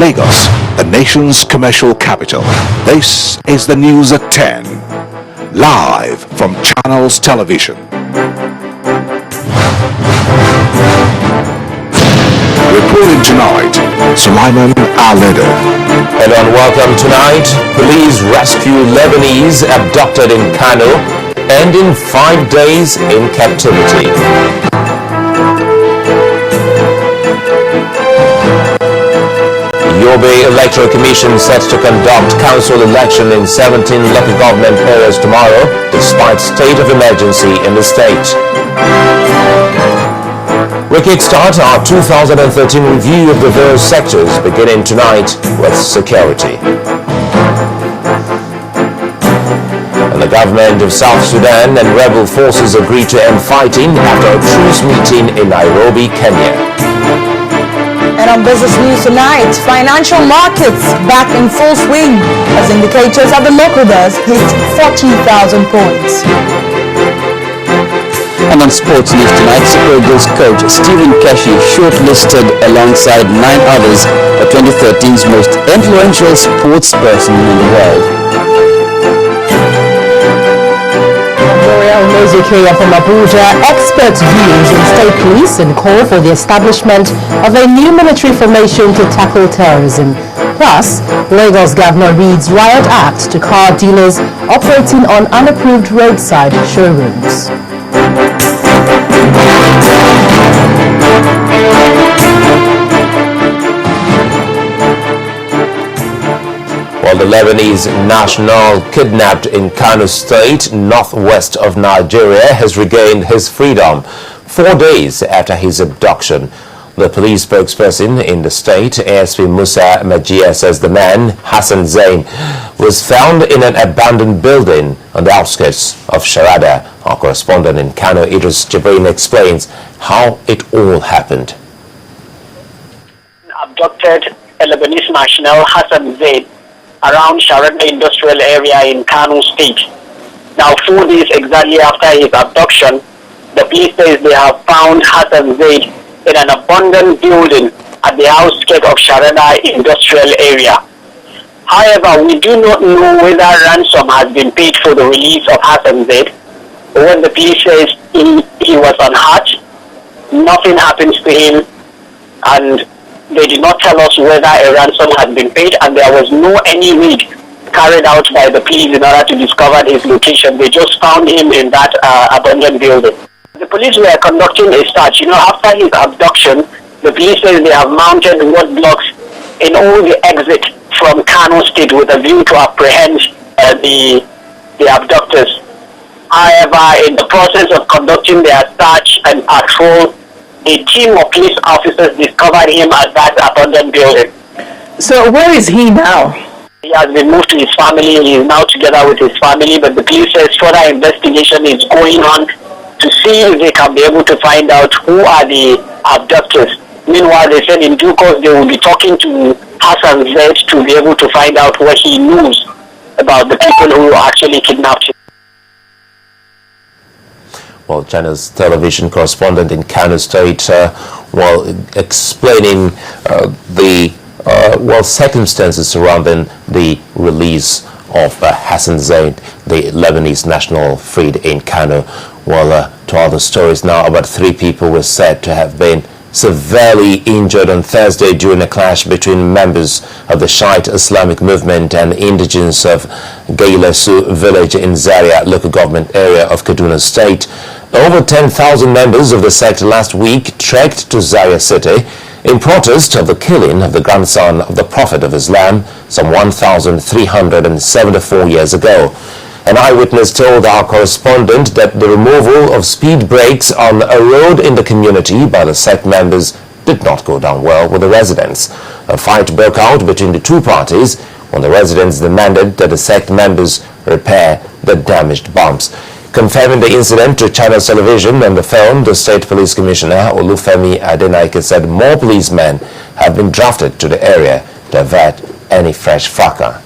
Lagos, the nation's commercial capital. This is the news at 10, live from Channels Television. Reporting tonight, Sulaiman Al-Leader. Hello and welcome tonight. Police rescue Lebanese abducted in Kano, ending 5 days in captivity. Yobe Electoral Commission set to conduct council election in 17 local government areas tomorrow, despite state of emergency in the state. We kickstart our 2013 review of the various sectors, beginning tonight with security. And the government of South Sudan and rebel forces agreed to end fighting after a truce meeting in Nairobi, Kenya. And on business news tonight, financial markets back in full swing as indicators of the local buzz hit 40,000 points. And on sports news tonight, Super Eagles coach Stephen Keshi shortlisted alongside 9 others for 2013's most influential sports person in the world. From Abuja, experts views in state police and call for the establishment of a new military formation to tackle terrorism. Plus, Lagos Governor reads Riot Act to car dealers operating on unapproved roadside showrooms. Well, the Lebanese national kidnapped in Kano State, northwest of Nigeria, has regained his freedom 4 days after his abduction. The police spokesperson in the state, ASP Musa Majia, says the man, Hassan Zain, was found in an abandoned building on the outskirts of Sharada. Our correspondent in Kano, Idris Jibrin, explains how it all happened. Abducted a Lebanese national, Hassan Zain, around Sharada industrial area in Kano State. Now, 4 days exactly after his abduction, the police says they have found Hassan Zaid in an abandoned building at the outskirts of Sharada industrial area. However, we do not know whether ransom has been paid for the release of Hassan Zaid. When the police says he was unhurt, nothing happens to him, and they did not tell us whether a ransom had been paid, and there was no any raid carried out by the police in order to discover his location. They just found him in that abandoned building. The police were conducting a search. After his abduction, the police says they have mounted roadblocks in all the exits from Kano State with a view to apprehend the abductors. However, in the process of conducting their search and patrol, a team of police officers discovered him at that abandoned building. So where is he now? He has been moved to his family. He is now together with his family, but the police says further investigation is going on to see if they can be able to find out who are the abductors. Meanwhile, they said in due course they will be talking to Hassan Zaid to be able to find out what he knows about the people who actually kidnapped him. Well, Channels Television correspondent in Kano State, explaining the circumstances surrounding the release of Hassan Zaid, the Lebanese national freed in Kano. To other stories now, about 3 people were said to have been severely injured on Thursday during a clash between members of the Shiite Islamic movement and indigents of Gailesu village in Zaria local government area of Kaduna State. Over 10,000 members of the sect last week trekked to Zaria city in protest of the killing of the grandson of the Prophet of Islam some 1,374 years ago. An eyewitness told our correspondent that the removal of speed brakes on a road in the community by the sect members did not go down well with the residents. A fight broke out between the two parties when the residents demanded that the sect members repair the damaged bumps. Confirming the incident to Channels Television on the phone, the State Police Commissioner Olufemi Adenaike said more policemen have been drafted to the area to avert any fresh fracas.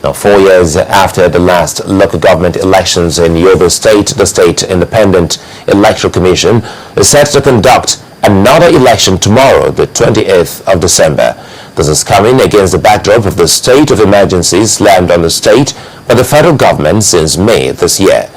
Now, 4 years after the last local government elections in Yobe State, the State Independent Electoral Commission is set to conduct another election tomorrow, the 28th of December. This is coming against the backdrop of the state of emergency slammed on the state by the federal government since May this year.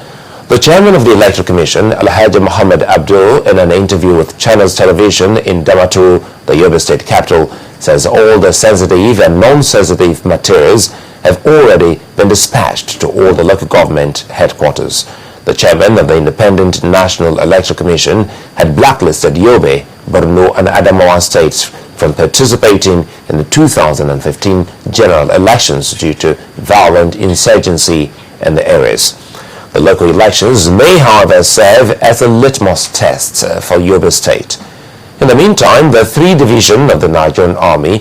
The chairman of the Electoral Commission, Alhaji Muhammad Abdul, in an interview with Channels Television in Damaturu, the Yobe state capital, says all the sensitive and non-sensitive materials have already been dispatched to all the local government headquarters. The chairman of the Independent National Electoral Commission had blacklisted Yobe, Borno and Adamawa states from participating in the 2015 general elections due to violent insurgency in the areas. The local elections may, however, serve as a litmus test for Yobe State. In the meantime, the 3 Division of the Nigerian Army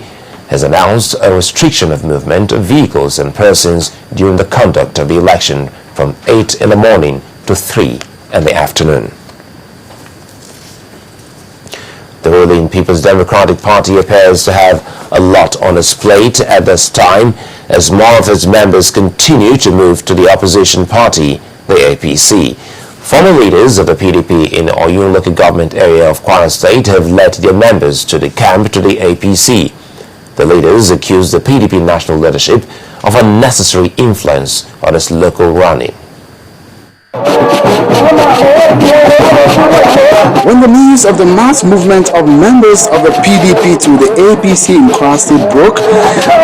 has announced a restriction of movement of vehicles and persons during the conduct of the election from 8 in the morning to 3 in the afternoon. The ruling People's Democratic Party appears to have a lot on its plate at this time as more of its members continue to move to the opposition party, the APC. Former leaders of the PDP in Oyun local government area of Kwara State have led their members to the camp to the APC. The leaders accused the PDP national leadership of unnecessary influence on its local running. When the news of the mass movement of members of the PDP to the APC in Kwara State broke,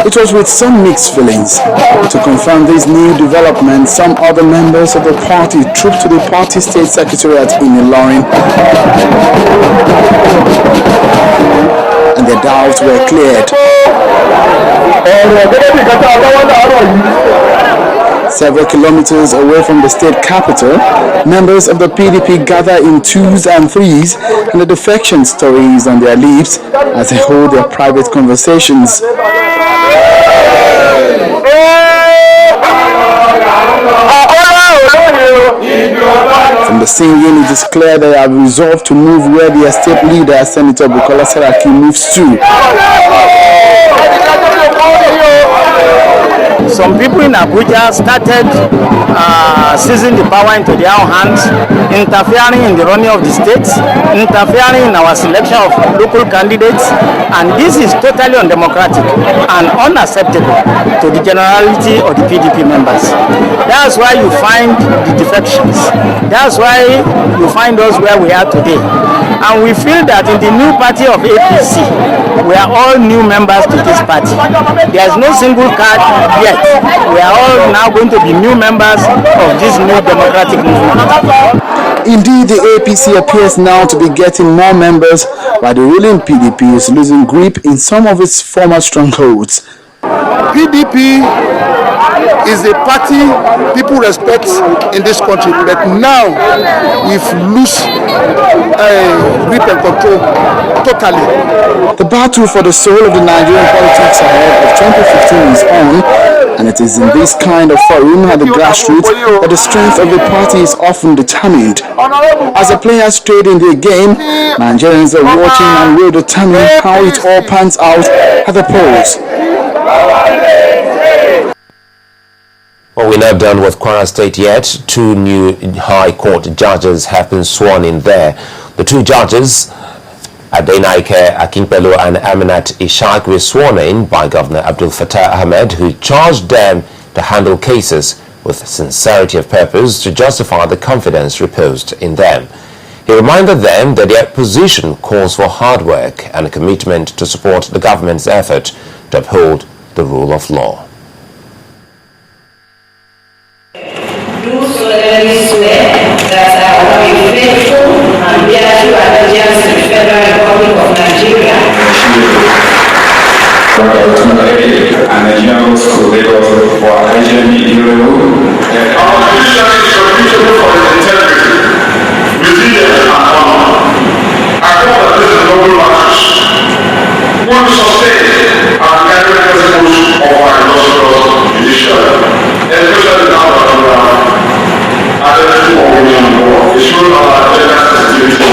it was with some mixed feelings. To confirm these new developments, some other members of the party trooped to the party state secretariat in Ilorin, and their doubts were cleared. Several kilometers away from the state capital, members of the PDP gather in 2s and 3s, and the defection stories on their lips as they hold their private conversations. From the singing, it is clear they have resolved to move where their state leader, Senator Bukola Saraki, moves to. Some people in Abuja started seizing the power into their own hands, interfering in the running of the states, interfering in our selection of local candidates, and this is totally undemocratic and unacceptable to the generality of the PDP members. That's why you find the defections. That's why you find us where we are today. And we feel that in the new party of APC, we are all new members to this party. There is no single card yet. We are all now going to be new members of this new democratic movement. Indeed, the APC appears now to be getting more members, while the ruling PDP is losing grip in some of its former strongholds. PDP is a party people respect in this country, but now we've lost grip and control totally. The battle for the soul of the Nigerian politics ahead of 2015 is on, and it is in this kind of forum at the grassroots that the strength of the party is often determined. As the players trade in their game, Nigerians are watching and will determine how it all pans out at the polls. Well, we're not done with Kwara State yet. 2 new High Court judges have been sworn in there. The 2 judges, Adenaike Akinpelu and Aminat Ishaq, were sworn in by Governor Abdul Fattah Ahmed, who charged them to handle cases with sincerity of purpose to justify the confidence reposed in them. He reminded them that their position calls for hard work and a commitment to support the government's effort to uphold the rule of law. Do solemnly swear that I will be faithful and bear true allegiance to the Federal Republic of Nigeria. And the General School Lagos for Academy and our judiciary is responsible for its integrity, resilience, and honor. I hope that this is noble match will sustain and carry the principles of our illustrious judicial, especially now that we are identity of women and war, ensuring our gender sensitivity.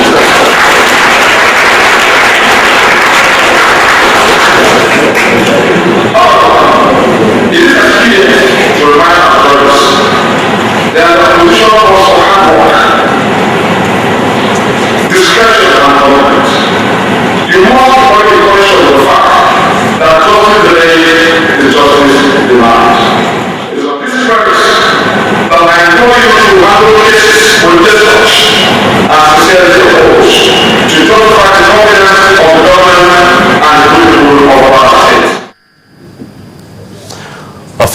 It is expedient to remind our brothers that the position calls for hard work, discretion, and commitment.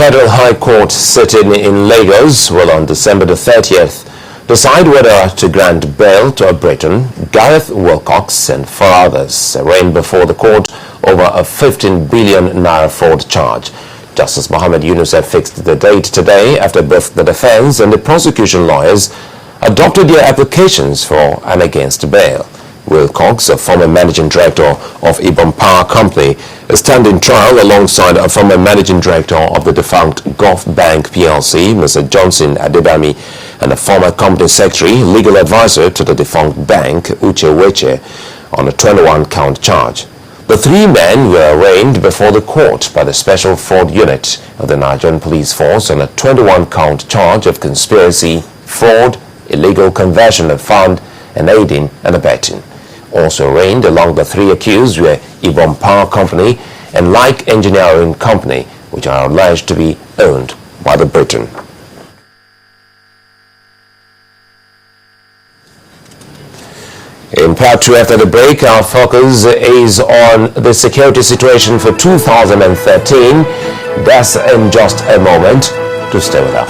Federal High Court sitting in Lagos will on December the 30th decide whether to grant bail to a Briton, Gareth Wilcox, and 4 others arraigned before the court over a 15 billion naira fraud charge. Justice Mohammed Yunus had fixed the date today after both the defense and the prosecution lawyers adopted their applications for and against bail. Wilcox, a former managing director of Ibom Power Company, is standing trial alongside a former managing director of the defunct Gulf Bank PLC, Mr. Johnson Adebami, and a former company secretary, legal advisor to the defunct bank, Uche Weche, on a 21-count charge. The 3 men were arraigned before the court by the Special Fraud Unit of the Nigerian Police Force on a 21-count charge of conspiracy, fraud, illegal conversion of fund, and aiding and abetting. Also arraigned along the 3 accused were Ibom Power Company and Like Engineering Company, which are alleged to be owned by the Briton. In part 2 after the break, our focus is on the security situation for 2013. That's in just a moment. To stay with us.